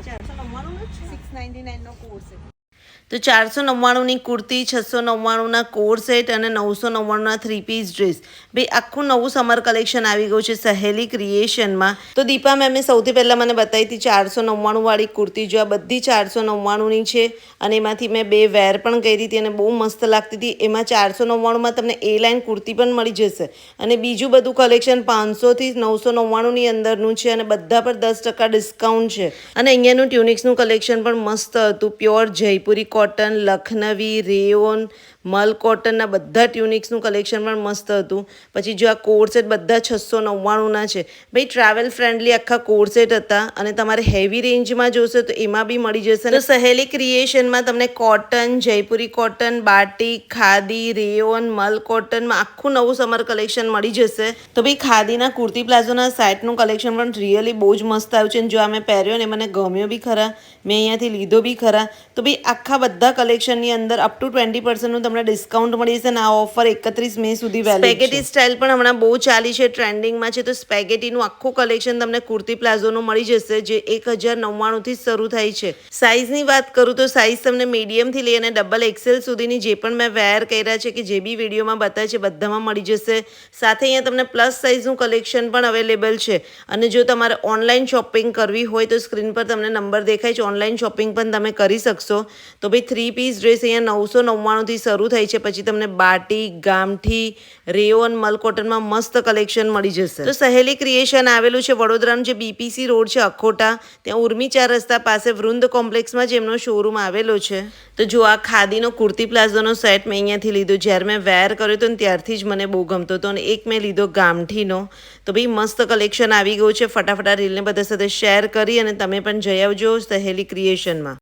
699 નો course છે। તો 499ની kurti, 699ના core set અને 999ના 3 પીસ ડ્રેસ, ભાઈ આખું નવું સમર કલેક્શન આવી ગયું છે સહેલી ક્રિએશનમાં। તો દીપા મેમે સૌથી પહેલાં મને બતાવી હતી 499વાળી કુર્તી, જો આ બધી 499ની છે અને એમાંથી મેં 2 વેર પણ કરી હતી અને બહુ મસ્ત લાગતી હતી। એમાં 499માં તમને એ લાઇન કુર્તી પણ મળી જશે અને બીજું બધું કલેક્શન 500થી 999ની અંદરનું છે અને બધા પર 10% ડિસ્કાઉન્ટ છે। અને અહીંયાનું ટ્યુનિક્સનું કલેક્શન પણ મસ્ત હતું, pure Jaipuri cotton, Lucknowi, rayon, mul કોટનના બધા ટ્યુનિક્સનું કલેક્શન પણ મસ્ત હતું। પછી જો આ કોડ સેટ બધા 699ના છે, ભાઈ ટ્રાવેલ ફ્રેન્ડલી આખા કોડ સેટ હતા અને તમારે હેવી રેન્જમાં જોશે તો એમાં બી મળી જશે। તો સહેલી ક્રિએશનમાં તમને cotton, Jaipuri cotton, batik, khadi, rayon, mul કોટનમાં આખું નવું સમર કલેક્શન મળી જશે। તો ભાઈ ખાદીના કુર્તી પ્લાઝોના સેટનું કલેક્શન પણ રિયલી બહુ જ મસ્ત આવ્યું છે અને જો આ મેં પહેર્યો ને મને ગમ્યો બી ખરા, મેં અહીંયાથી લીધો બી ખરા। તો ભાઈ આખા બધા કલેક્શનની અંદર અપ ટુ 20%નું તમને ડિસ્કાઉન્ટ મળી જશે અને આ ઓફર 31 મે સુધી વેલિડ છે। સ્પેગેટી સ્ટાઇલ પણ હમણાં બહુ ચાલી છે, ટ્રેન્ડિંગમાં છે, તો સ્પેગેટીનું આખું કલેક્શન તમને કુર્તી પ્લાઝોનું મળી જશે જે 1099થી શરૂ થાય છે। સાઇઝની વાત કરું તો સાઇઝ તમને મીડિયમથી લઈ અને ડબલ એક્સેલ સુધીની જે પણ મેં વેર કર્યા છે કે જે બી વિડીયોમાં બતાવે છે બધામાં મળી જશે। સાથે અહીંયા તમને પ્લસ સાઇઝનું કલેક્શન પણ અવેલેબલ છે અને જો તમારે ઓનલાઈન શોપિંગ કરવી હોય તો સ્ક્રીન પર તમને નંબર દેખાય છે, ઓનલાઈન શોપિંગ પણ તમે કરી શકશો। તો ભાઈ 3 પીસ ડ્રેસ અહીંયા 999થી શરૂ થાય છે, પછી તમને બાટિક, ગામઠી, રેયોન, મલ કોટનમાં મસ્ત કલેક્શન મળી જશે। તો સહેલી ક્રિએશન આવેલું છે વડોદરાનું જે બીપીસી રોડ છે અખોટા, ત્યાં ઉર્મી 4 રસ્તા પાસે વૃંદ કોમ્પ્લેક્સમાં જ એમનો શોરૂમ આવેલો છે। તો જો આ ખાદીનો કુર્તી પ્લાઝોનો સેટ મેં અહીંયાથી લીધો, જ્યારે મેં વેર કર્યો હતો ને ત્યારથી જ મને બહુ ગમતો હતો અને એક મેં લીધો ગામઠીનો। તો ભાઈ મસ્ત કલેક્શન આવી ગયું છે, ફટાફટ આ રીલને બધા સાથે શેર કરી અને તમે પણ જઈ આવજો સહેલી ક્રિએશનમાં।